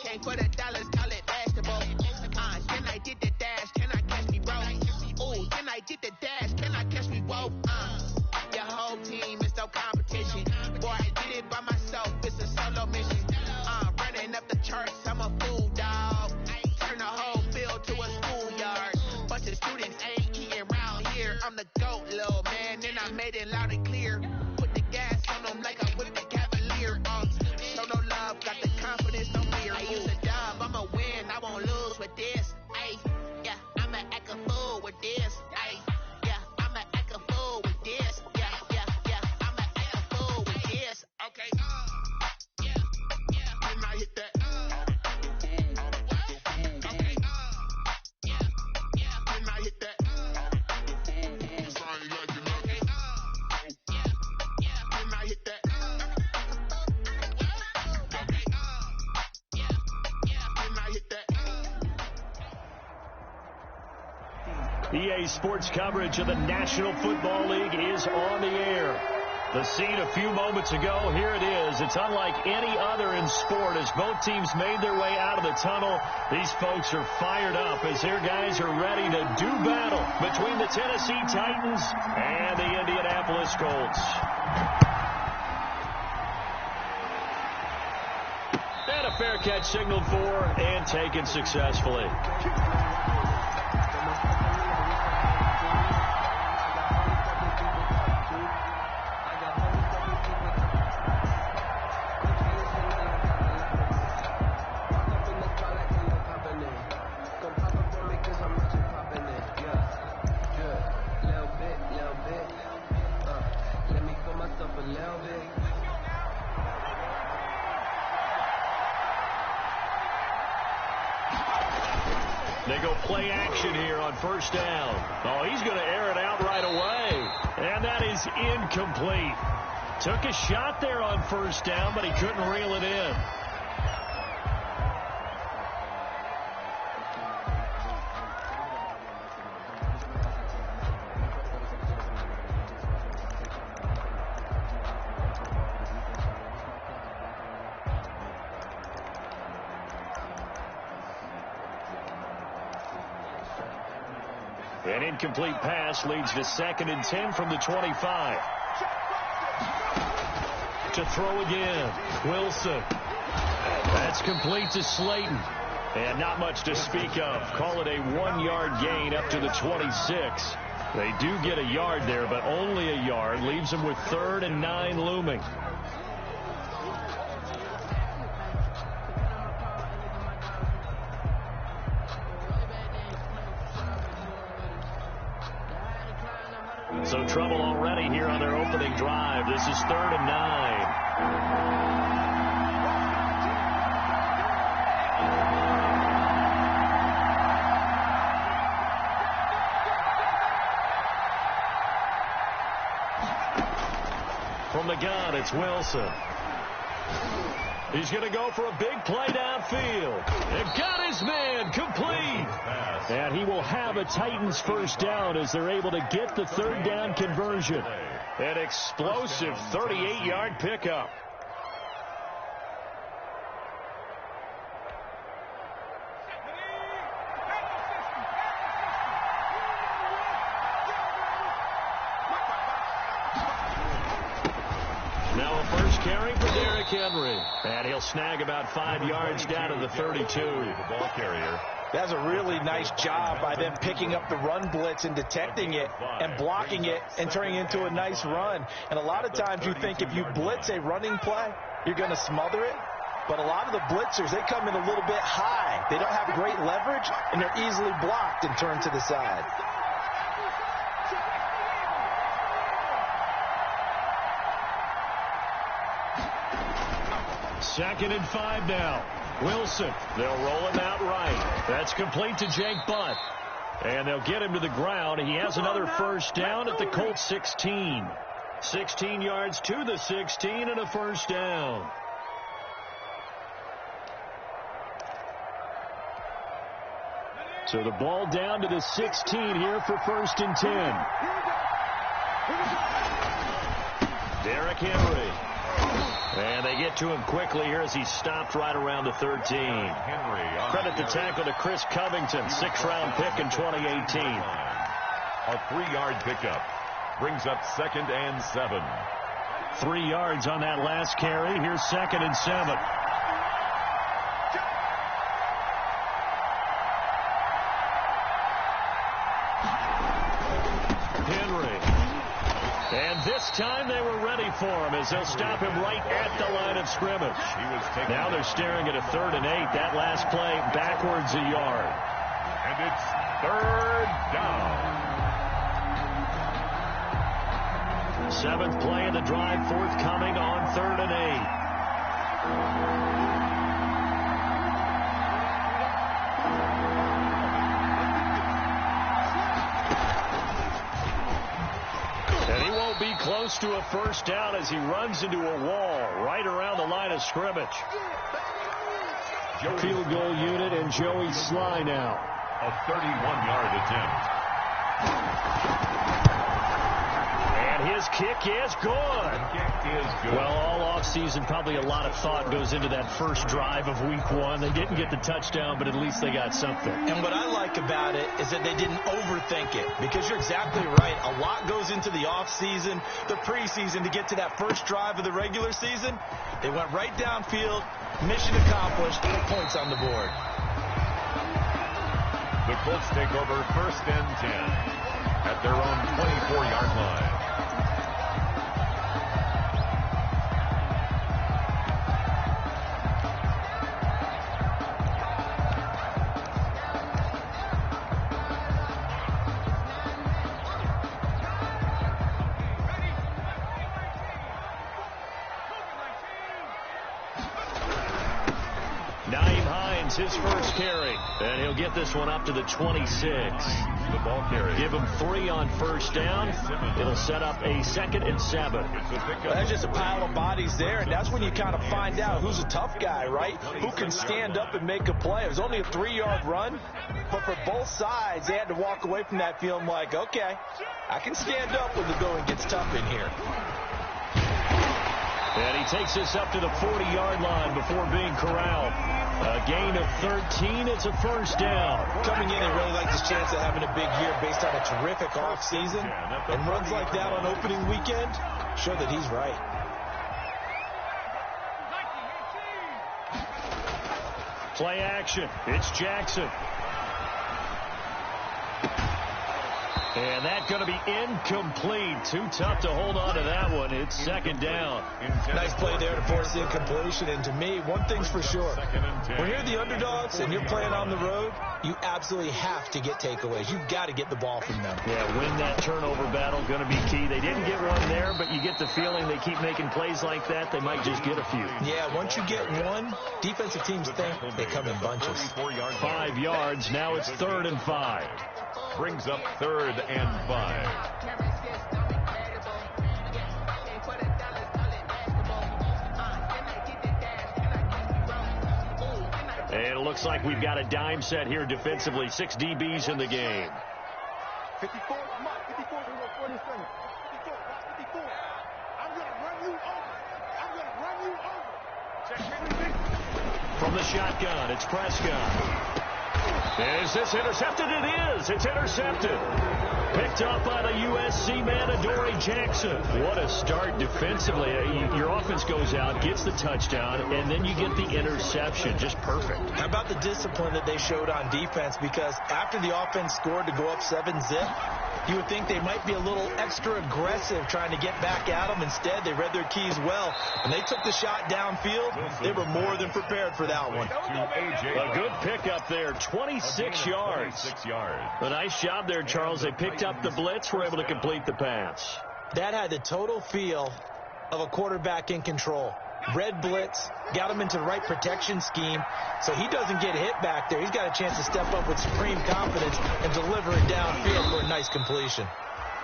came for the dollars, call it basketball. Then I did the dash, can I catch me roll? Ooh, then I did the dash, can I catch me roll? Your whole team is no competition. Boy, I did it by myself, it's a solo mission. Running up the charts, I'm a fool, dog. Turn the whole field to a schoolyard. Bunch of students ain't eating round here. I'm the GOAT, little man, and I made it loud and clear. Put the gas on them like I whipped the Cavalier. Show no love, got the confidence, no fear. I use a dub, I'ma win, I won't lose with this. Ay, yeah, I'ma act a fool with this. Ay, yeah, I'ma act a fool with this. Yeah, I'ma act a fool with this. Okay, yeah, can I hit that? Okay, yeah, can I hit that? EA Sports coverage of the National Football League is on the air. The scene a few moments ago, here it is. It's unlike any other in sport as both teams made their way out of the tunnel. These folks are fired up as their guys are ready to do battle between the Tennessee Titans and the Indianapolis Colts. And a fair catch signaled for and taken successfully. They go play action here on first down. Oh, he's going to air it out right away. And that is incomplete. Took a shot there on first down, but he couldn't reel it in. An incomplete pass leads to 2nd and 10 from the 25. To throw again, Wilson. That's complete to Slayton. And not much to speak of. Call it a 1-yard gain up to the 26. They do get a yard there, but only a yard. Leaves them with 3rd and 9 looming. So trouble already here on their opening drive. This is 3rd and 9. From the gun, it's Wilson. He's going to go for a big play downfield. And got his man complete. And he will have a Titans first down as they're able to get the 3rd down conversion. An explosive 38-yard pickup. Now a first carry for Derrick Henry. And he'll snag about 5 yards down to the 32. The ball carrier. That's a really nice job by them picking up the run blitz and detecting it and blocking it and turning it into a nice run. And a lot of times you think if you blitz a running play, you're going to smother it. But a lot of the blitzers, they come in a little bit high. They don't have great leverage, and they're easily blocked and turned to the side. Second and 5 now. Wilson, they'll roll him out right. That's complete to Jake Butt. And they'll get him to the ground. He has another first down at the Colts 16. 16 yards to the 16 and a first down. So the ball down to the 16 here for 1st and 10. Derrick Henry. And they get to him quickly here as he stopped right around the 13. Credit the tackle to Chris Covington, 6th-round pick in 2018. A 3-yard pickup brings up 2nd and 7. 3 yards on that last carry. Here's 2nd and 7. And this time they were ready for him as they'll stop him right at the line of scrimmage. Now they're staring at a 3rd and 8. That last play backwards a yard. And it's 3rd down. 7th play of the drive forthcoming on 3rd and 8. Be close to a 1st down as he runs into a wall right around the line of scrimmage. Field goal unit and Joey Sly now. A 31-yard attempt. And his kick is good. Well, all offseason, probably a lot of thought goes into that first drive of week 1. They didn't get the touchdown, but at least they got something. And what I like about it is that they didn't overthink it, because you're exactly right. A lot goes into the offseason, the preseason, to get to that first drive of the regular season. They went right downfield, mission accomplished, points on the board. The Colts take over 1st and 10 at their own 24-yard line. His first carry, and he'll get this one up to the 26. The ball carry. Give him 3 on 1st down. It'll set up a 2nd and 7. That's just a pile of bodies there, and that's when you kind of find out who's a tough guy, right? Who can stand up and make a play. It was only a 3-yard run, but for both sides, they had to walk away from that feeling like, okay, I can stand up when the going gets tough in here. And he takes this up to the 40-yard line before being corralled. A gain of 13. It's a 1st down. Coming in, he really likes his chance of having a big year based on a terrific offseason. And runs like that on opening weekend show that he's right. Play action. It's Jackson. And that's going to be incomplete. Too tough to hold on to that one. It's 2nd down. Nice play there to force the incompletion. And to me, one thing's for sure. When you're the underdogs and you're playing on the road, you absolutely have to get takeaways. You've got to get the ball from them. Yeah, win that turnover battle, going to be key. They didn't get one there, but you get the feeling they keep making plays like that, they might just get a few. Yeah, once you get one, defensive teams think they come in bunches. 5 yards. Now it's 3rd and 5. Brings up 3rd and 5. And it looks like we've got a dime set here defensively. 6 DBs in the game. 54, Mark, 54, 40 seconds. 54. I'm going to run you over. From the shotgun, it's Prescott. Is this intercepted? It is. It's intercepted. Picked up by the USC man, Adoree Jackson. What a start defensively. Your offense goes out, gets the touchdown, and then you get the interception. Just perfect. How about the discipline that they showed on defense? Because after the offense scored to go up 7-zip, you would think they might be a little extra aggressive trying to get back at them. Instead, they read their keys well. When they took the shot downfield, they were more than prepared for that one. A good pickup there, 26 yards. A nice job there, Charles. They picked up the blitz, were able to complete the pass. That had the total feel of a quarterback in control. Red blitz, got him into the right protection scheme, so he doesn't get hit back there. He's got a chance to step up with supreme confidence and deliver it downfield for a nice completion.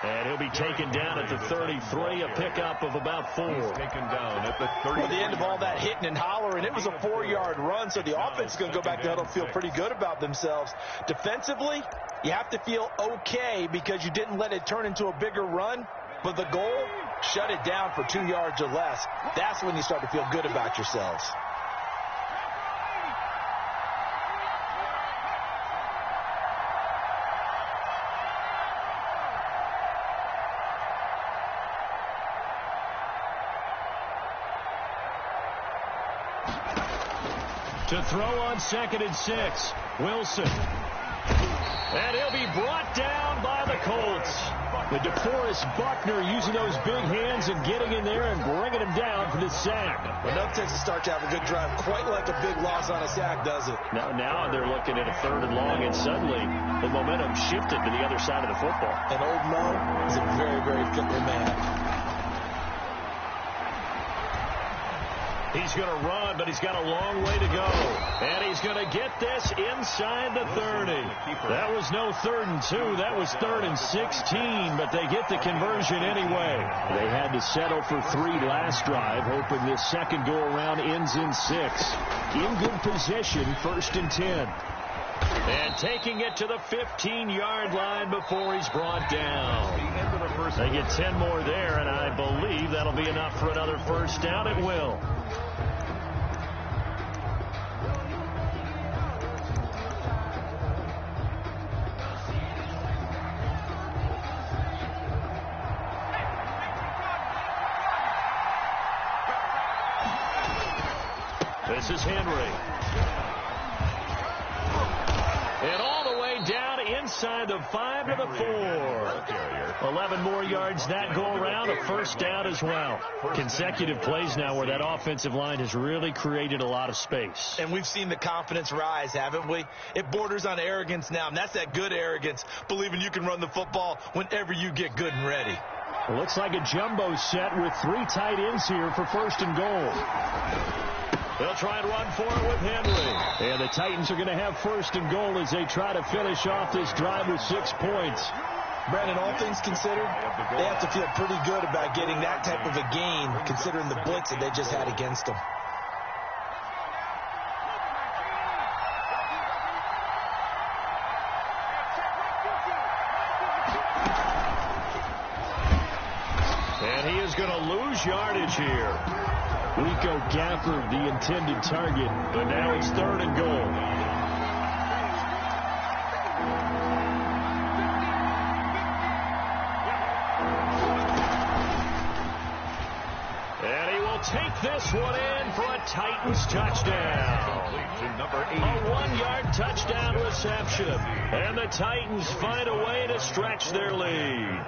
And he'll be taken down at the 33, a pickup of about 4. Taken down at the 30. At the end of all that hitting and hollering, it was a 4-yard run, so the offense is going to go back to huddle and feel pretty good about themselves. Defensively, you have to feel okay because you didn't let it turn into a bigger run, but the goal shut it down for 2 yards or less, that's when you start to feel good about yourselves. To throw on 2nd and 6, Wilson. And he'll be brought down by the Colts. The DeForest Buckner using those big hands and getting in there and bringing him down for the sack. Well, no tends to start to have a good drive, quite like a big loss on a sack, does it? Now they're looking at a 3rd and long, and suddenly the momentum shifted to the other side of the football. And old Mo is a very, very fickle man. He's going to run, but he's got a long way to go. And he's going to get this inside the 30. That was no 3rd and 2. That was 3rd and 16, but they get the conversion anyway. They had to settle for 3 last drive, hoping this second go-around ends in 6. In good position, 1st and 10. And taking it to the 15-yard line before he's brought down. They get 10 more there, and I believe that'll be enough for another first down. It will. This is Henry. And all the way down inside the 5 to the 4. 11 more yards that go around, a first down as well. Consecutive plays now where that offensive line has really created a lot of space. And we've seen the confidence rise, haven't we? It borders on arrogance now, and that's that good arrogance, believing you can run the football whenever you get good and ready. It looks like a jumbo set with 3 tight ends here for 1st and goal. They'll try and run for it with Henry. And the Titans are going to have 1st and goal as they try to finish off this drive with 6 points. Brandon, all things considered, they have to feel pretty good about getting that type of a gain, considering the blitz that they just had against them. And he is going to lose yardage here. Rico Gafford, the intended target, but now it's 3rd and goal. And he will take this one in for a Titans touchdown. A 1-yard touchdown reception. And the Titans find a way to stretch their lead.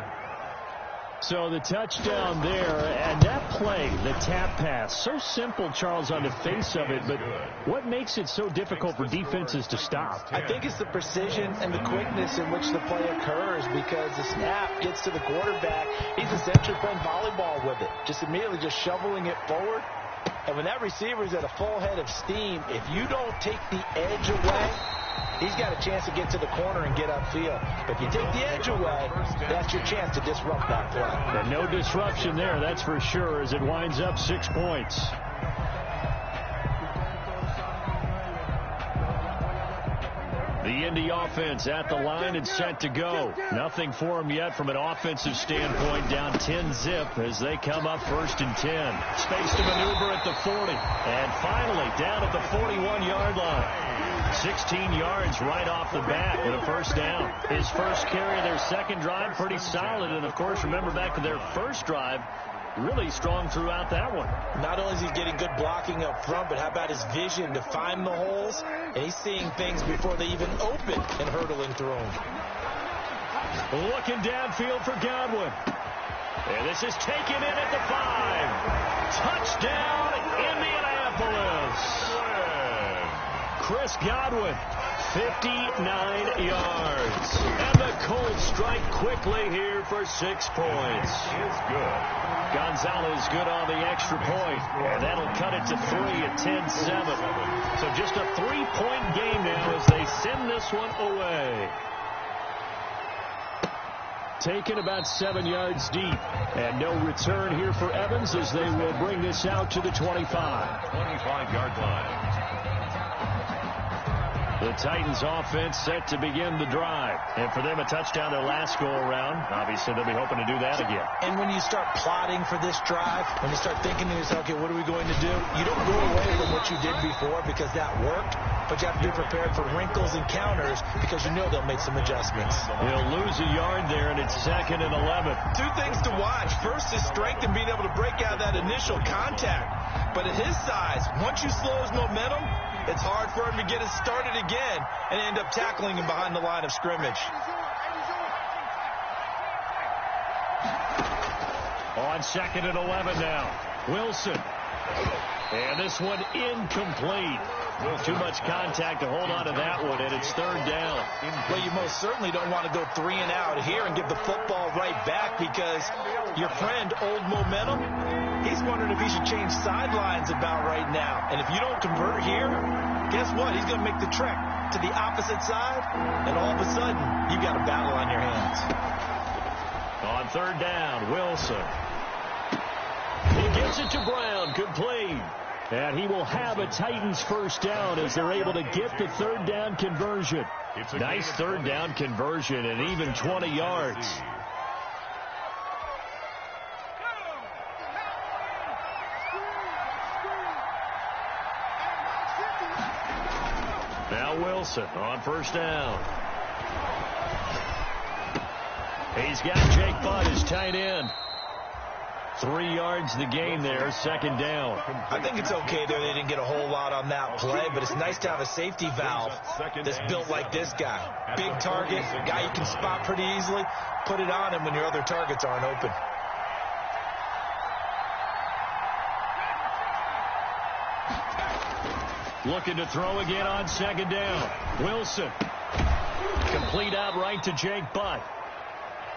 So the touchdown there, and that play, the tap pass, so simple, Charles, on the face of it, but what makes it so difficult for defenses to stop? I think it's the precision and the quickness in which the play occurs, because the snap gets to the quarterback. He's essentially playing volleyball with it, just immediately just shoveling it forward. And when that receiver's at a full head of steam, if you don't take the edge away, he's got a chance to get to the corner and get upfield. But if you take the edge away, that's your chance to disrupt that play. And no disruption there, that's for sure, as it winds up 6 points. The Indy offense at the line and set to go. Nothing for them yet from an offensive standpoint, down 10-zip as they come up 1st and 10. Space to maneuver at the 40. And finally, down at the 41-yard line. 16 yards right off the bat with a first down. His first carry of their second drive, pretty solid. And, of course, remember back to their first drive, really strong throughout that one. Not only is he getting good blocking up front, but how about his vision to find the holes? And he's seeing things before they even open and hurdling through them. Looking downfield for Godwin. And this is taken in at the 5. Touchdown, Indianapolis. Chris Godwin, 59 yards. And the Colts strike quickly here for 6 points. Is good. Gonzalez good on the extra point. And that'll cut it to 3 at 10-7. So just a 3-point game now as they send this one away. Taken about 7 yards deep. And no return here for Evans as they will bring this out to the 25. 25-yard line. The Titans offense set to begin the drive. And for them, a touchdown their last go-around. Obviously, they'll be hoping to do that again. And when you start plotting for this drive, when you start thinking to yourself, okay, what are we going to do? You don't go away from what you did before because that worked, but you have to be prepared for wrinkles and counters because you know they'll make some adjustments. He'll lose a yard there, and it's 2nd and 11. Two things to watch. First is strength and being able to break out that initial contact. But at his size, once you slow his momentum, it's hard for him to get it started again and end up tackling him behind the line of scrimmage. On 2nd and 11 now. Wilson. And this one incomplete. Too much contact to hold on to that one, and it's 3rd down. Well, you most certainly don't want to go 3 and out here and give the football right back because your friend, Old Momentum, he's wondering if he should change sidelines about right now. And if you don't convert here, guess what? He's going to make the trek to the opposite side, and all of a sudden, you've got a battle on your hands. On 3rd down, Wilson. He gets it to Brown, complete. And he will have a Titans first down as they're able to get the 3rd down conversion. Nice 3rd down conversion and even 20 yards. Now Wilson on 1st down. He's got Jake Butt as tight end. 3 yards the gain there, 2nd down. I think it's okay there. They didn't get a whole lot on that play, but it's nice to have a safety valve that's built like this guy. Big target, guy you can spot pretty easily. Put it on him when your other targets aren't open. Looking to throw again on 2nd down. Wilson. Complete outright to Jake Butt.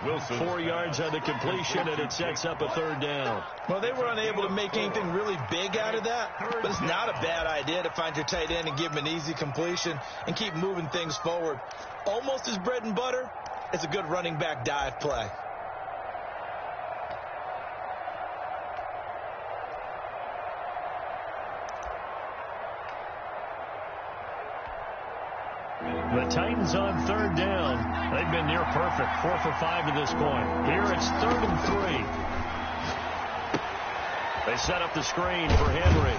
Wilson. 4 yards on the completion, and it sets up a 3rd down. Well, they were unable to make anything really big out of that, but it's not a bad idea to find your tight end and give him an easy completion and keep moving things forward. Almost his bread and butter. It's a good running back dive play. The Titans on 3rd down. They've been near perfect. 4 for 5 to this point. Here it's 3rd and 3. They set up the screen for Henry.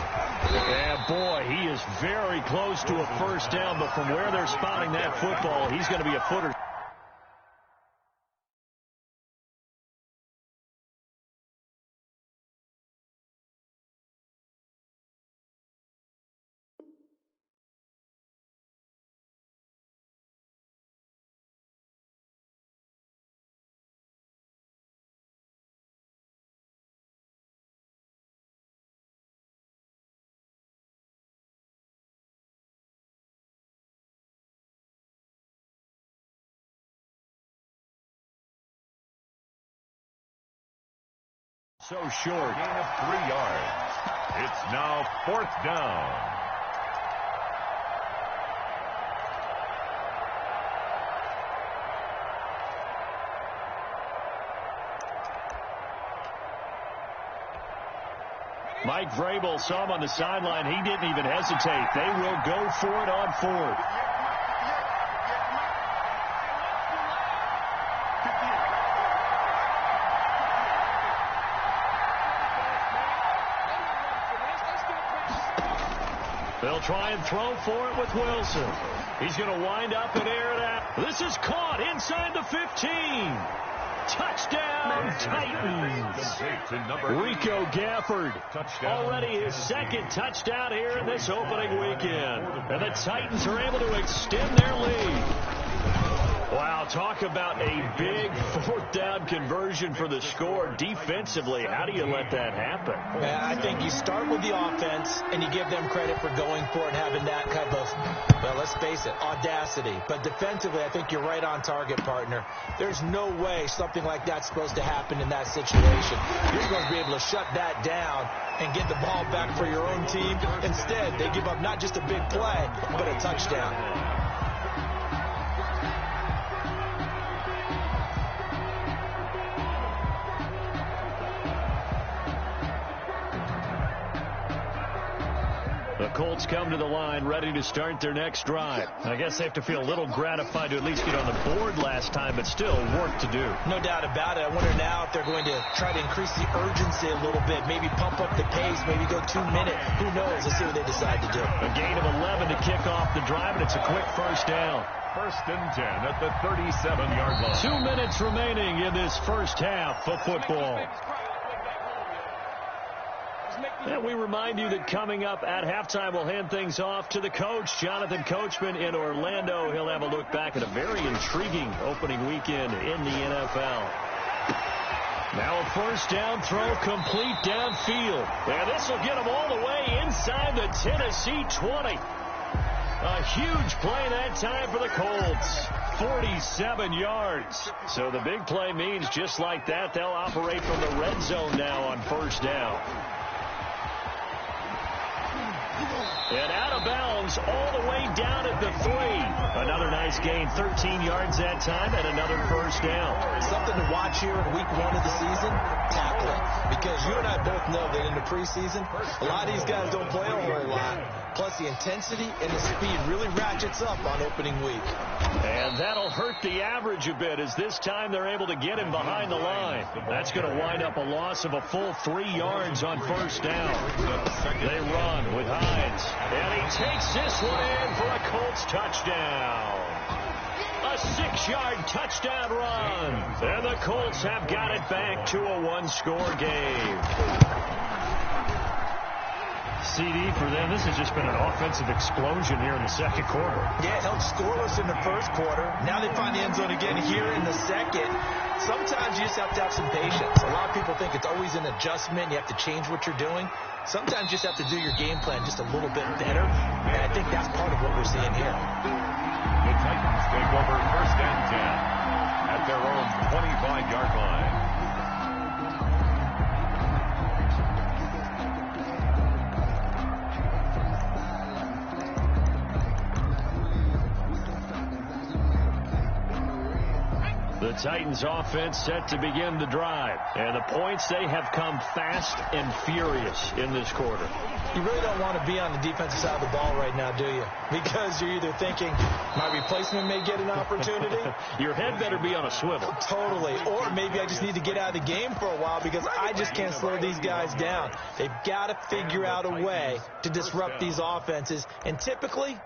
And boy, he is very close to a first down, but from where they're spotting that football, he's going to be a footer. So short. Gain of 3 yards. It's now 4th down. Mike Vrabel saw him on the sideline. He didn't even hesitate. They will go for it on 4th. They'll try and throw for it with Wilson. He's going to wind up and air it out. This is caught inside the 15. Touchdown, Titans. Rico Gafford, already his 2nd touchdown here in this opening weekend. And the Titans are able to extend their lead. Wow, talk about a big 4th down conversion for the score. Defensively, how do you let that happen? I think you start with the offense, and you give them credit for going for it and having that type of, well, let's face it, audacity. But defensively, I think you're right on target, partner. There's no way something like that's supposed to happen in that situation. You're supposed to be able to shut that down and get the ball back for your own team. Instead, they give up not just a big play, but a touchdown. The Colts come to the line, ready to start their next drive. I guess they have to feel a little gratified to at least get on the board last time, but still work to do. No doubt about it. I wonder now if they're going to try to increase the urgency a little bit, maybe pump up the pace, maybe go 2 minutes. Who knows? Let's see what they decide to do. A gain of 11 to kick off the drive, and it's a quick first down. 1st and 10 at the 37-yard line. 2 minutes remaining in this first half of football. And we remind you that coming up at halftime, we'll hand things off to the coach, Jonathan Coachman in Orlando. He'll have a look back at a very intriguing opening weekend in the NFL. Now a first down throw complete downfield. And this will get him all the way inside the Tennessee 20. A huge play that time for the Colts. 47 yards. So the big play means just like that, they'll operate from the red zone now on first down. And out of bounds all the way down at the 3. Another nice gain, 13 yards that time, and another first down. Something to watch here in week 1 of the season, tackling. Because you and I both know that in the preseason, a lot of these guys don't play a whole lot. Plus the intensity and the speed really ratchets up on opening week. And that'll hurt the average a bit as this time they're able to get him behind the line. That's going to wind up a loss of a full 3 yards on first down. They run with Hines. And he takes this one in for a Colts touchdown. A 6-yard touchdown run. And the Colts have got it back to a 1-score game. CD for them. This has just been an offensive explosion here in the second quarter. Yeah, it held scoreless in the first quarter. Now they find the end zone again here in the second. Sometimes you just have to have some patience. A lot of people think it's always an adjustment. You have to change what you're doing. Sometimes you just have to do your game plan just a little bit better. And I think that's part of what we're seeing here. The Titans take over 1st and 10 at their own 25-yard line. The Titans offense set to begin the drive. And the points, they have come fast and furious in this quarter. You really don't want to be on the defensive side of the ball right now, do you? Because you're either thinking, my replacement may get an opportunity. Your head better be on a swivel. Totally. Or maybe I just need to get out of the game for a while because I just can't slow these guys down. They've got to figure out a way to disrupt these offenses. And typically,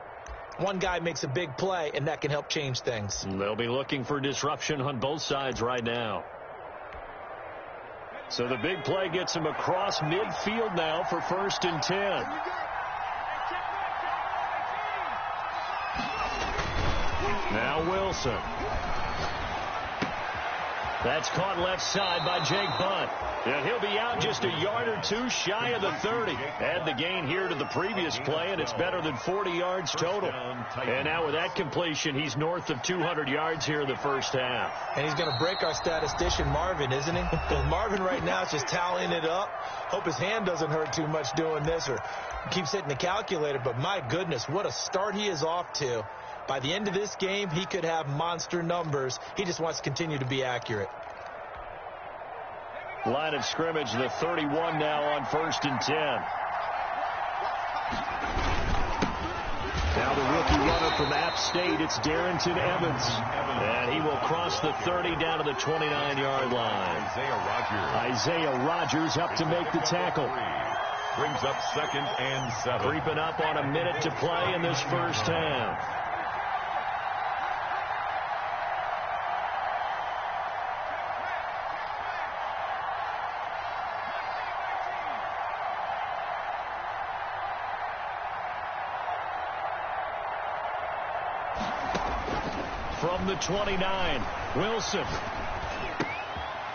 one guy makes a big play, and that can help change things. They'll be looking for disruption on both sides right now. So the big play gets him across midfield now for 1st and 10. Now Wilson. That's caught left side by Jake Bunt. And he'll be out just a yard or two shy of the 30. Add the gain here to the previous play, and it's better than 40 yards total. And now with that completion, he's north of 200 yards here in the first half. And he's going to break our statistician, Marvin, isn't he? Because Marvin right now is just tallying it up. Hope his hand doesn't hurt too much doing this or keeps hitting the calculator. But my goodness, what a start he is off to. By the end of this game, he could have monster numbers. He just wants to continue to be accurate. Line of scrimmage, the 31 now on 1st and 10. Now the rookie runner from App State, it's Darrington Evans. And he will cross the 30 down to the 29-yard line. Isaiah Rodgers up to make the tackle. Brings up 2nd and 7. Creeping up on a minute to play in this first half. From the 29, Wilson.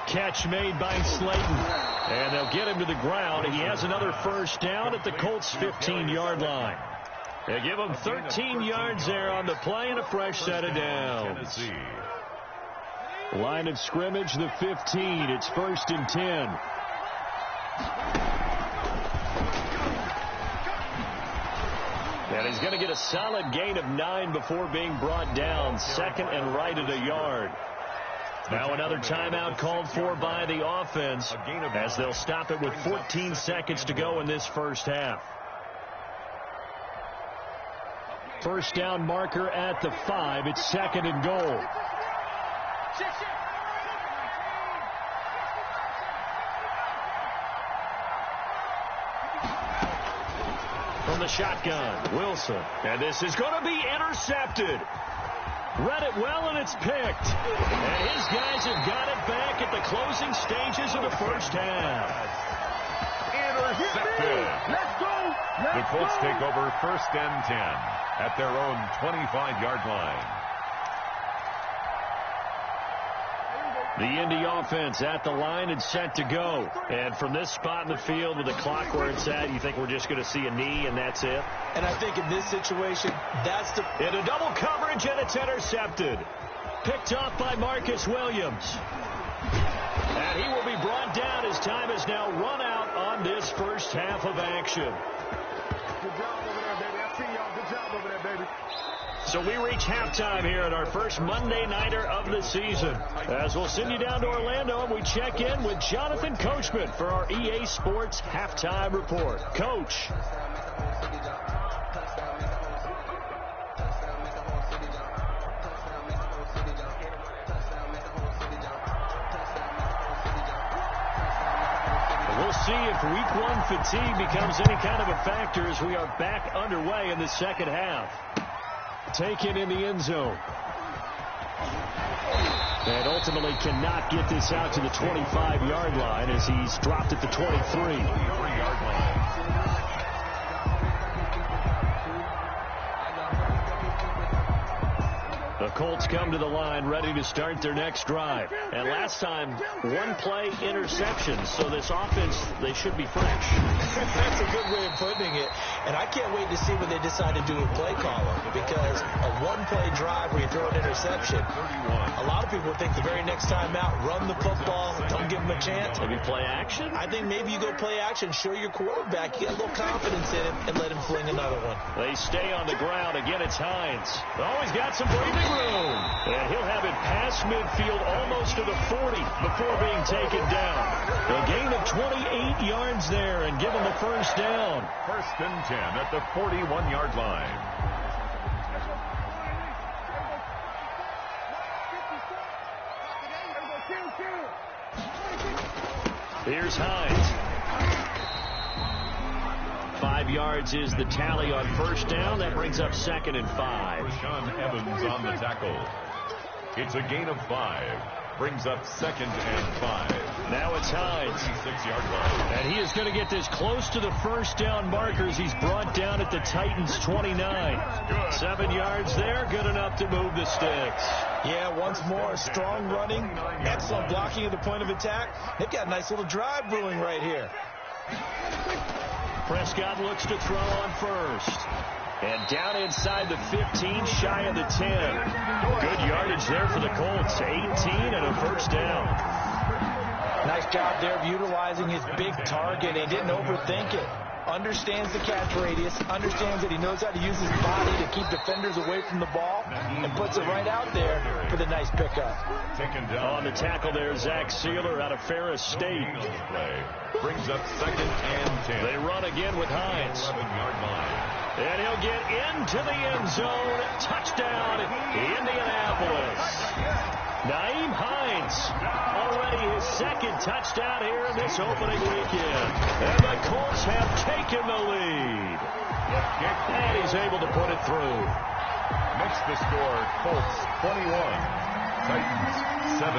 Catch made by Slayton. And they'll get him to the ground. He has another first down at the Colts' 15-yard line. They give him 13 yards there on the play and a fresh set of downs. Line of scrimmage, the 15. It's 1st and 10. And he's going to get a solid gain of 9 before being brought down. 2nd and right at a yard. Now another timeout called for by the offense as they'll stop it with 14 seconds to go in this first half. First down marker at the 5. It's 2nd and goal. From the shotgun, Wilson. And this is going to be intercepted. Read it well, and it's picked. And his guys have got it back at the closing stages of the first half. Intercepted. Let's go. The Colts take over 1st and 10 at their own 25-yard line. The Indy offense at the line and set to go. And from this spot in the field with the clock where it's at, you think we're just going to see a knee and that's it? And I think in this situation, that's the... Into double coverage, and it's intercepted. Picked off by Marcus Williams. And he will be brought down as time has now run out on this first half of action. Good job over there, baby. I see y'all. Good job over there, baby. So we reach halftime here at our first Monday Nighter of the season. As we'll send you down to Orlando, and we check in with Jonathan Coachman for our EA Sports Halftime Report. Coach. We'll see if week 1 fatigue becomes any kind of a factor as we are back underway in the second half. Taken in the end zone. And ultimately cannot get this out to the 25-yard line as he's dropped at the 23-yard line. The Colts come to the line ready to start their next drive. And last time, 1-play interception. So this offense, they should be fresh. That's a good way of putting it. And I can't wait to see what they decide to do with play caller. Because a 1-play drive where you throw an interception, a lot of people think the very next time out, run the football, don't give them a chance. Maybe play action? I think maybe you go play action, show your quarterback, you got a little confidence in him, and let him fling another one. They stay on the ground. Again, it's Hines. Oh, he's got some breathing room. And he'll have it past midfield almost to the 40 before being taken down. A gain of 28 yards there and give him the first down. 1st and 10 at the 41-yard line. Here's Hines. 5 yards is the tally on first down. That brings up 2nd and 5. Rashaan Evans on the tackle. It's a gain of 5. Brings up 2nd and 5. Now it's Hines. 36-yard line. And he is going to get this close to the first down markers. He's brought down at the Titans' 29. 7 yards there. Good enough to move the sticks. Yeah, once more, strong running. Excellent blocking at the point of attack. They've got a nice little drive brewing right here. Prescott looks to throw on first. And down inside the 15, shy of the 10. Good yardage there for the Colts. 18 and a first down. Nice job there of utilizing his big target. He didn't overthink it. Understands the catch radius. Understands that he knows how to use his body to keep defenders away from the ball. And puts it right out there for the nice pickup. On the tackle there, Zach Sealer out of Ferris State. Brings up 2nd and 10. They run again with Hines. 11-yard line. And he'll get into the end zone. Touchdown, Indianapolis. Naeem Hines, already his 2nd touchdown here in this opening weekend. And the Colts have taken the lead. And he's able to put it through. Makes the score Colts 21, Titans 17.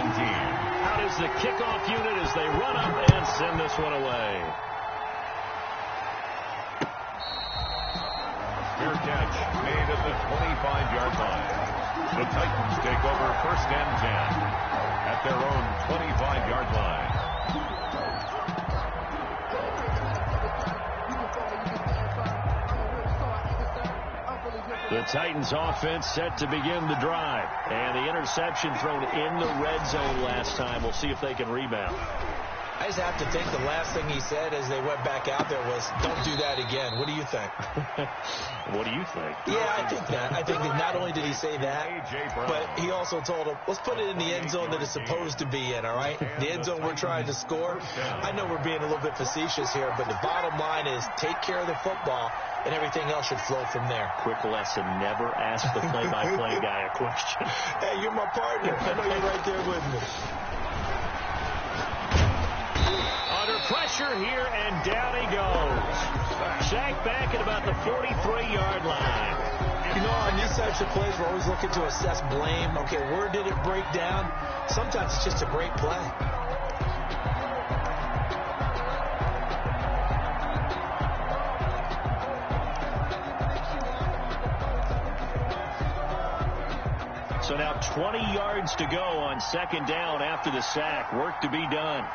Out is the kickoff unit as they run up and send this one away. Fair catch made at the 25-yard line. The Titans take over 1st and 10 at their own 25-yard line. The Titans offense set to begin the drive. And the interception thrown in the red zone last time. We'll see if they can rebound. I just have to think the last thing he said as they went back out there was, don't do that again. What do you think? What do you think? Yeah, I think that. I think that not only did he you say that, but he also told him, let's put it in the end zone that it's supposed to be in, all right? The end zone we're trying to score. I know we're being a little bit facetious here, but the bottom line is take care of the football, and everything else should flow from there. Quick lesson, never ask the play-by-play guy a question. Hey, you're my partner. I know you're right there with me. Under pressure here, and down he goes. Sacked back at about the 43-yard line. You know, on these types of plays, we're always looking to assess blame. Okay, where did it break down? Sometimes it's just a great play. So now 20 yards to go on second down after the sack. Work to be done.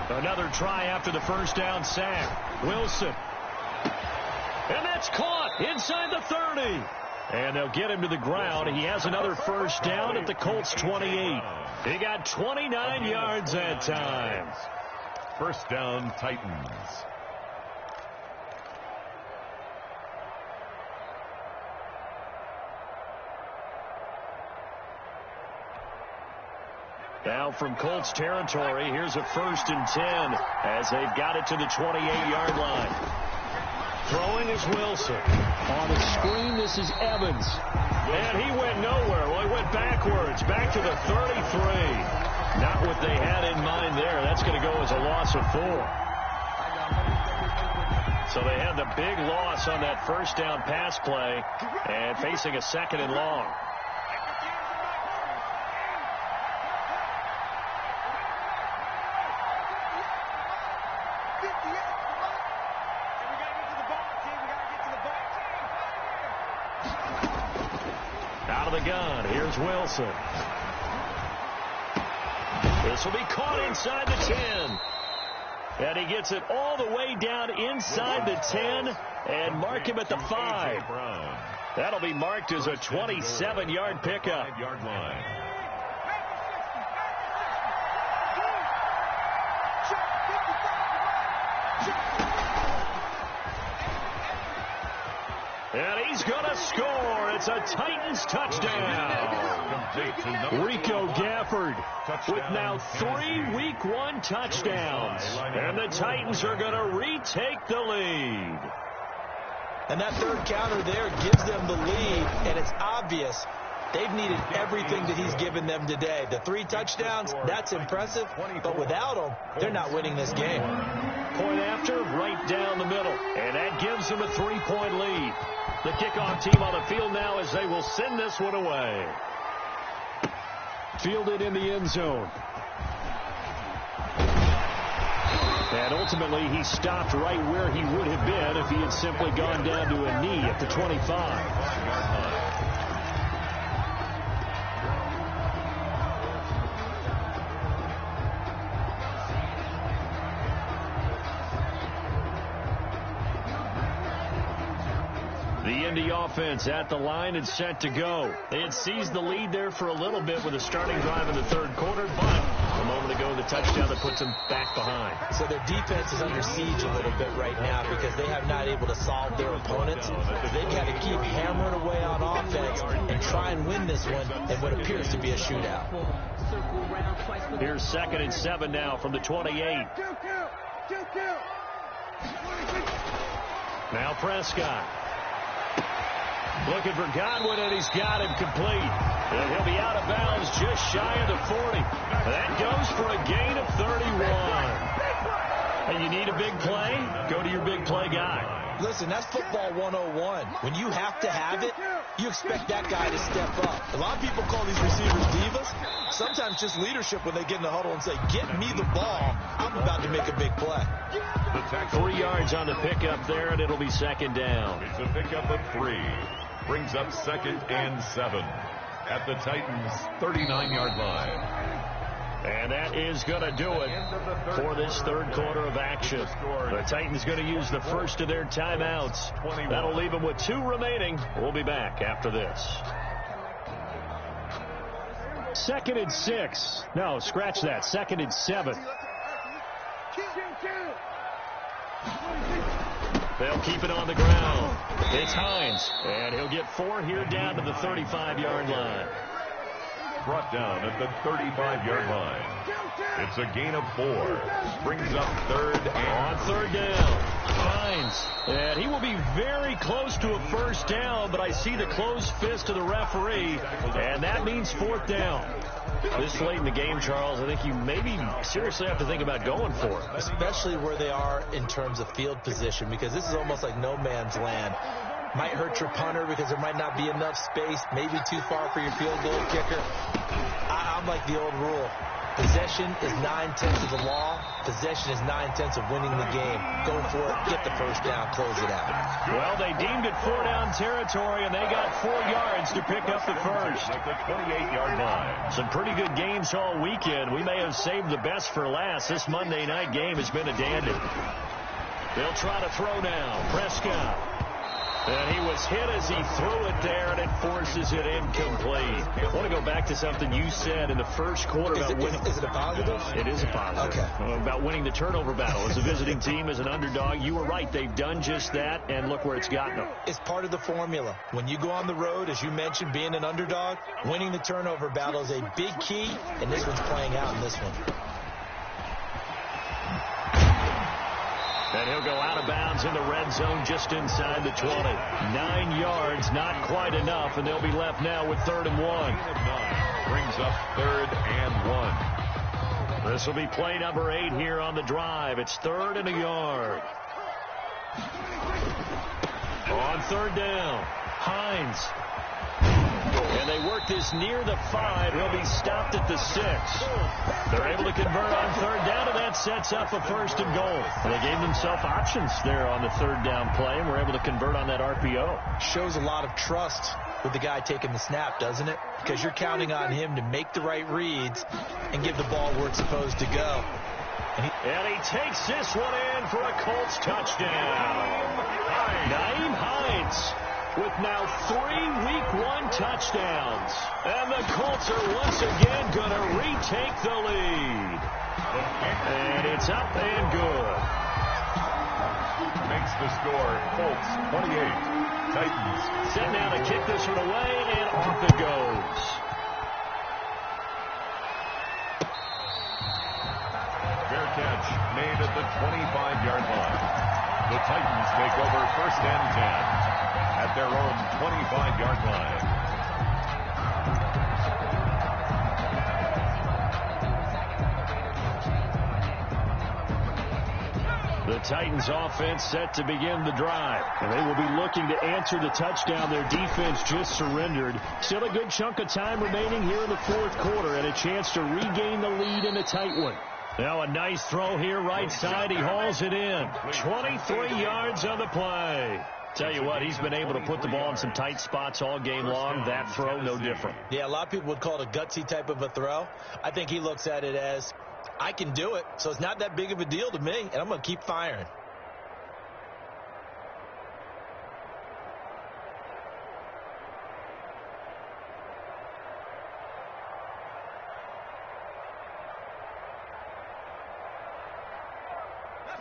Another try after the first down sack. Wilson. And that's caught inside the 30. And they'll get him to the ground. He has another first down at the Colts 28. He got 29 yards that time. First down, Titans. Now from Colts territory, here's a 1st and 10 as they've got it to the 28-yard line. Throwing is Wilson. On the screen, this is Evans. And he went nowhere. Well, he went backwards, back to the 33. Not what they had in mind there. That's going to go as a loss of 4. So they had the big loss on that first down pass play and facing a 2nd and long. Out of the gun, here's Wilson. This will be caught inside the 10. And he gets it all the way down inside the 10 and mark him at the 5. That'll be marked as a 27-yard pickup. And he's going to score. It's a Titans touchdown. Rico Gafford with now 3 Week 1 touchdowns. And the Titans are going to retake the lead. And that third counter there gives them the lead, and it's obvious they've needed everything that he's given them today. The 3 touchdowns, that's impressive, but without them, they're not winning this game. Point after, right down the middle, and that gives them a 3-point lead. The kickoff team on the field now as they will send this one away. Fielded in the end zone. And ultimately, he stopped right where he would have been if he had simply gone down to a knee at the 25. The Indy offense at the line and set to go. They had seized the lead there for a little bit with a starting drive in the third quarter, but a moment ago the touchdown that puts them back behind. So their defense is under siege a little bit right now because they have not able to solve their opponents. They've got to keep hammering away on offense and try and win this one in what appears to be a shootout. Here's 2nd and 7 now from the 28. Now Prescott. Looking for Godwin, and he's got him complete. And he'll be out of bounds just shy of the 40. That goes for a gain of 31. And you need a big play? Go to your big play guy. Listen, that's football 101. When you have to have it, you expect that guy to step up. A lot of people call these receivers divas. Sometimes just leadership when they get in the huddle and say, get me the ball. I'm about to make a big play. 3 yards on the pickup there, and it'll be 2nd down. It's a pickup of 3. Brings up 2nd and 7 at the Titans' 39-yard line. And that is going to do it for this third quarter of action. The Titans going to use the first of their timeouts. That'll leave them with 2 remaining. We'll be back after this. 2nd and 6. No, scratch that. 2nd and 7. They'll keep it on the ground. It's Hines, and he'll get 4 here down to the 35-yard line. Brought down at the 35-yard line. It's a gain of 4. Brings up 3rd and on 3rd down. Hines, and he will be very close to a 1st down, but I see the closed fist of the referee, and that means 4th down. This late in the game, Charles, I think you maybe seriously have to think about going for it. Especially where they are in terms of field position, because this is almost like no man's land. Might hurt your punter because there might not be enough space, maybe too far for your field goal kicker. I'm like the old rule. Possession is 9/10 of the law. Possession is 9/10 of winning the game. Go for it. Get the 1st down. Close it out. Well, they deemed it 4-down territory, and they got 4 yards to pick up the 1st. at the 28-yard line. Some pretty good games all weekend. We may have saved the best for last. This Monday night game has been a dandy. They'll try to throw now. Prescott. And he was hit as he threw it there, and it forces it incomplete. I want to go back to something you said in the first quarter about winning. Is it a positive? It is a positive. Okay. About winning the turnover battle. As a visiting team, as an underdog, you were right. They've done just that, and look where it's gotten them. It's part of the formula. When you go on the road, as you mentioned, being an underdog, winning the turnover battle is a big key, and this one's playing out in this one. And he'll go out of bounds in the red zone just inside the 20. 9 yards, not quite enough, and they'll be left now with 3rd and 1. Brings up 3rd and 1. This will be play number 8 here on the drive. It's 3rd and a yard. On 3rd down, Hines. And they work this near the 5. He'll be stopped at the 6. They're able to convert on 3rd down, and that sets up a 1st and goal. And they gave themselves options there on the 3rd down play, and were able to convert on that RPO. Shows a lot of trust with the guy taking the snap, doesn't it? Because you're counting on him to make the right reads and give the ball where it's supposed to go. And he takes this one in for a Colts touchdown. Nyheim Hines with now 3 Week 1 touchdowns. And the Colts are once again going to retake the lead. And it's up and good. Makes the score Colts 28. Titans. Set now to kick this one away, and off it goes. Fair catch made at the 25-yard line. The Titans take over 1st and 10 at their own 25-yard line. The Titans offense set to begin the drive, and they will be looking to answer the touchdown their defense just surrendered. Still a good chunk of time remaining here in the 4th quarter, and a chance to regain the lead in a tight one. Now a nice throw here right side. He hauls it in. 23 yards on the play. Tell you what, he's been able to put the ball in some tight spots all game long. That throw, no different. Yeah, a lot of people would call it a gutsy type of a throw. I think he looks at it as, I can do it, so it's not that big of a deal to me, and I'm going to keep firing.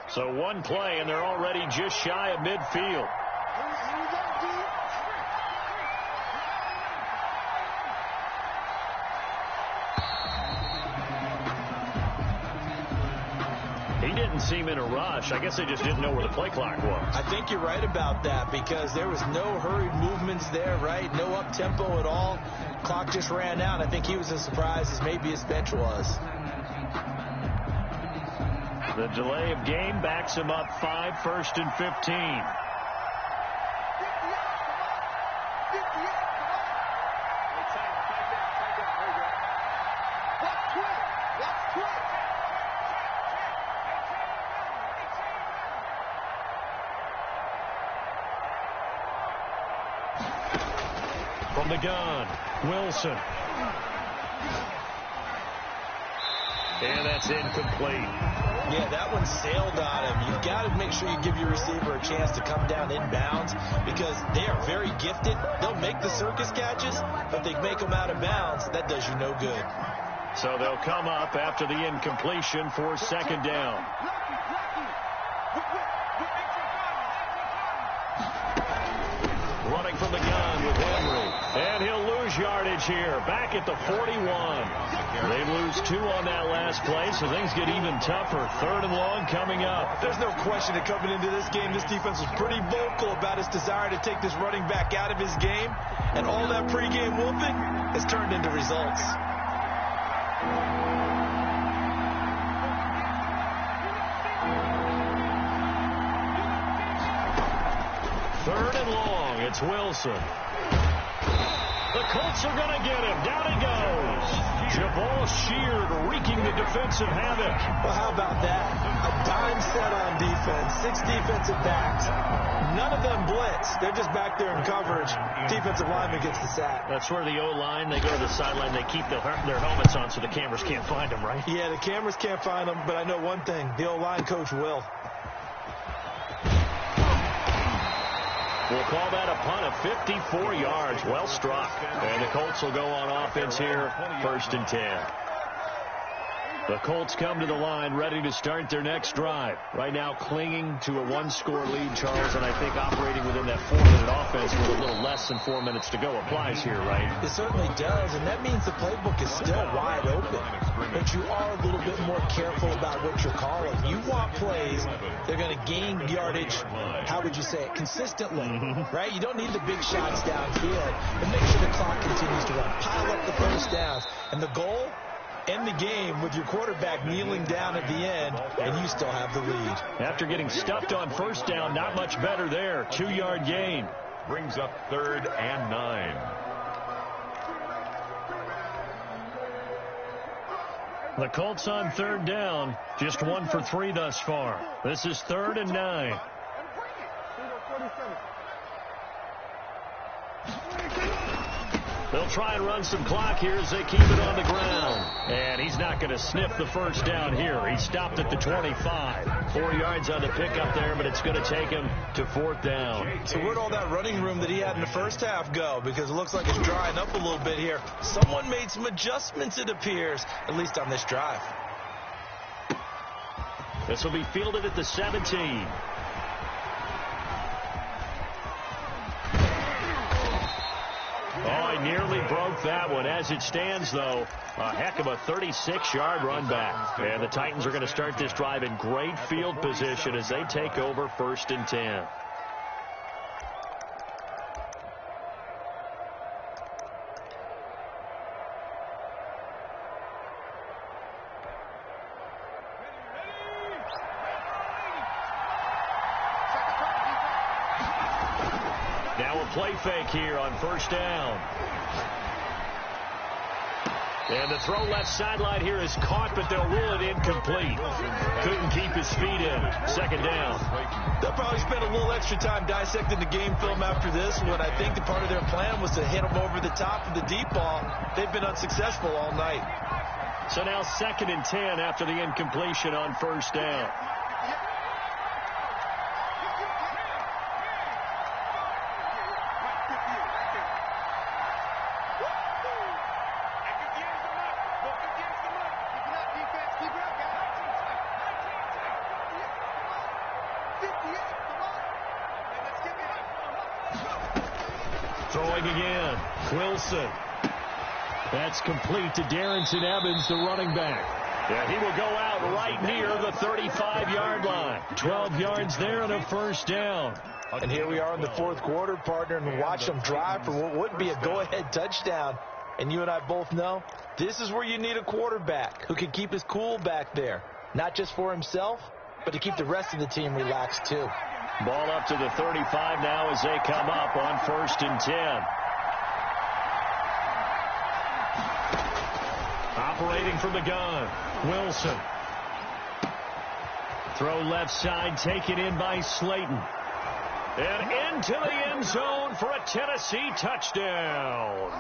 So one play, and they're already just shy of midfield. He didn't seem in a rush. I guess they just didn't know where the play clock was. I think you're right about that, because there was no hurried movements there, right? No up-tempo at all. Clock just ran out. I think he was as surprised as maybe his bench was. The delay of game backs him up 5, 1st and 15. From the gun, Wilson. And that's incomplete. Yeah, that one sailed on him. You've got to make sure you give your receiver a chance to come down inbounds because they are very gifted. They'll make the circus catches, but they make them out of bounds. That does you no good. So they'll come up after the incompletion for second down. Running from the gun with Henry. And he'll lose yardage here. Back at the 41. They lose 2 on that last play, so things get even tougher. 3rd and long coming up. There's no question that coming into this game, this defense was pretty vocal about its desire to take this running back out of his game. And all that pregame whooping has turned into results. Third and long. It's Wilson. The Colts are going to get him. Down he goes. Jabal Sheard wreaking the defensive havoc. Well, how about that? A dime set on defense. 6 defensive backs. None of them blitz. They're just back there in coverage. Defensive lineman gets the sack. That's where the O-line, they go to the sideline, they keep their helmets on so the cameras can't find them, right? Yeah, the cameras can't find them, but I know one thing. The O-line coach will. We'll call that a punt of 54 yards. Well struck. And the Colts will go on offense here, 1st and 10. The Colts come to the line ready to start their next drive. Right now clinging to a 1-score lead, Charles, and I think operating within that 4-minute offense with a little less than 4 minutes to go applies here, right? It certainly does, and that means the playbook is still wide open. But you are a little bit more careful about what you're calling. You want plays, they're going to gain yardage, how would you say it, consistently, right? You don't need the big shots downfield, but make sure the clock continues to run. Pile up the first downs, and the goal, end the game with your quarterback kneeling down at the end, and you still have the lead. After getting stuffed on first down, not much better there. 2-yard gain. Brings up 3rd and 9. The Colts on 3rd down, just 1 for 3 thus far. This is 3rd and 9. They'll try and run some clock here as they keep it on the ground. And he's not going to sniff the first down here. He stopped at the 25. 4 yards on the pickup there, but it's going to take him to 4th down. So where'd all that running room that he had in the first half go? Because it looks like it's drying up a little bit here. Someone made some adjustments, it appears, at least on this drive. This will be fielded at the 17. Oh, he nearly broke that one. As it stands, though, a heck of a 36-yard run back. And the Titans are going to start this drive in great field position as they take over 1st and 10. Now a play fake here on 1st down. And the throw left sideline here is caught, but they'll rule it incomplete. Couldn't keep his feet in. 2nd down. They'll probably spend a little extra time dissecting the game film after this one. I think the part of their plan was to hit them over the top of the deep ball. They've been unsuccessful all night. So now 2nd and 10 after the incompletion on 1st down. Throwing again. Wilson. That's complete to Darrington Evans, the running back. Yeah, he will go out right near the 35-yard line. 12 yards there and a 1st down. And here we are in the 4th quarter, partner, and watch them drive for what would be a go-ahead touchdown. And you and I both know this is where you need a quarterback who can keep his cool back there. Not just for himself, but to keep the rest of the team relaxed too. Ball up to the 35 now as they come up on 1st and 10. Operating from the gun, Wilson. Throw left side, taken in by Slayton. And into the end zone for a Tennessee touchdown.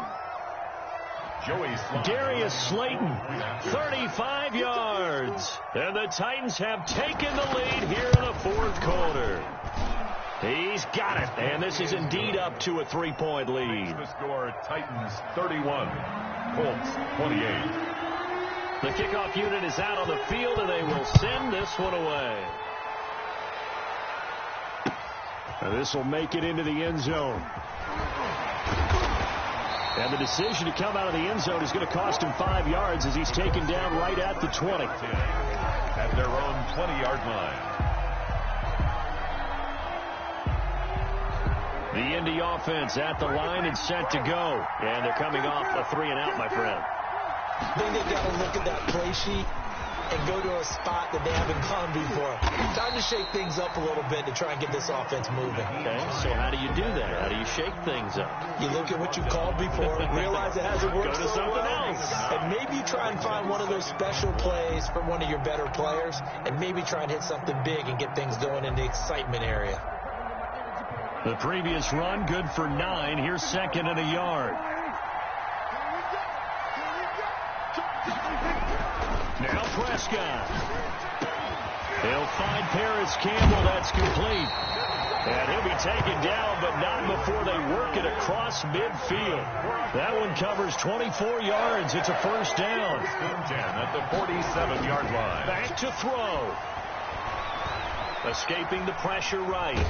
Darius Slayton, 35 yards. And the Titans have taken the lead here in the fourth quarter. He's got it, and this is indeed up to a 3-point lead. The score, Titans 31, Colts 28. The kickoff unit is out on the field, and they will send this one away. And this will make it into the end zone. And the decision to come out of the end zone is going to cost him 5 yards as he's taken down right at the 20. At their own 20-yard line. The Indy offense at the line and set to go. And they're coming off a 3-and-out, my friend. I think they've got to look at that play sheet and go to a spot that they haven't gone before. Time to shake things up a little bit to try and get this offense moving. Okay, so how do you do that? How do you shake things up? You look at what you called before, realize it hasn't worked Go to something else. And maybe try and find one of those special plays for one of your better players, and maybe try and hit something big and get things going in the excitement area. The previous run, good for 9. Here's 2nd and a yard. Now Prescott. He'll find Paris Campbell. That's complete. And he'll be taken down, but not before they work it across midfield. That one covers 24 yards. It's a first down. 10 at the 47-yard line. Back to throw. Escaping the pressure right.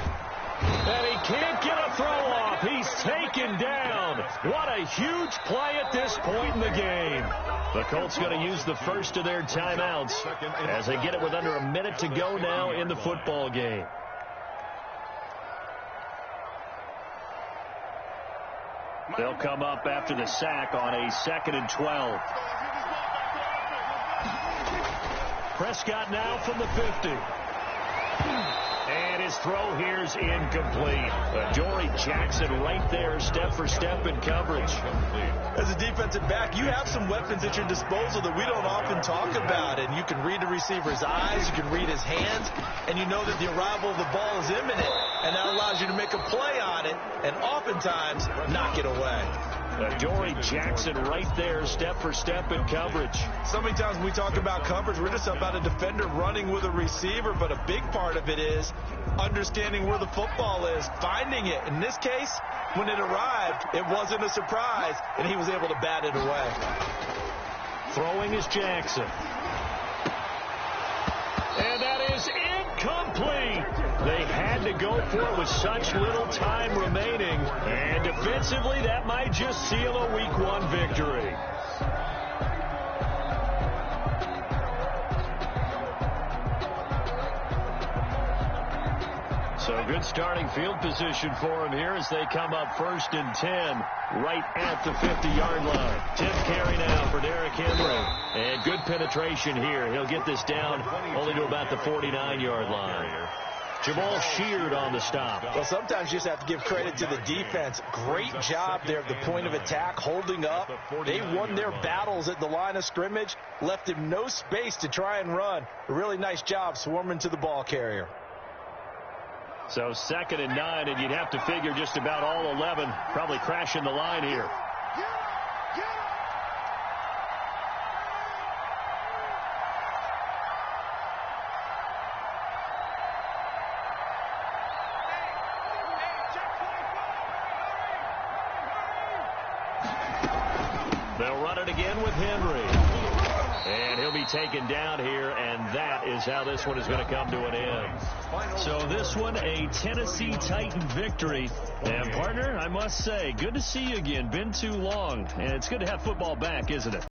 And he can't get a throw off. He's taken down. What a huge play at this point in the game. The Colts going to use the first of their timeouts as they get it with under a minute to go now in the football game. They'll come up after the sack on a 2nd and 12. Prescott now from the 50. And his throw here's incomplete. Dory Jackson right there, step for step in coverage. As a defensive back, you have some weapons at your disposal that we don't often talk about. And you can read the receiver's eyes, you can read his hands, and you know that the arrival of the ball is imminent. And that allows you to make a play on it and oftentimes knock it away. Dory Jackson right there, step for step in coverage. So many times when we talk about coverage, we're just about a defender running with a receiver, but a big part of it is understanding where the football is, finding it. In this case, when it arrived, it wasn't a surprise, and he was able to bat it away. Throwing is Jackson. And that is incomplete. They had to go for it with such little time remaining. And defensively, that might just seal a Week 1 victory. So good starting field position for him here as they come up 1st and 10 right at the 50-yard line. 10th carry now for Derrick Henry. And good penetration here. He'll get this down only to about the 49-yard line. Jamal Sheard on the stop. Well, sometimes you just have to give credit to the defense. Great job there at the point of attack, holding up. They won their battles at the line of scrimmage, left him no space to try and run. A really nice job swarming to the ball carrier. So 2nd and 9, and you'd have to figure just about all 11 probably crashing the line here. They'll run it again with Henry. And he'll be taken down here, and that is how this one is going to come to an end. So this one, a Tennessee Titan victory. And, partner, I must say, good to see you again. Been too long, and it's good to have football back, isn't it?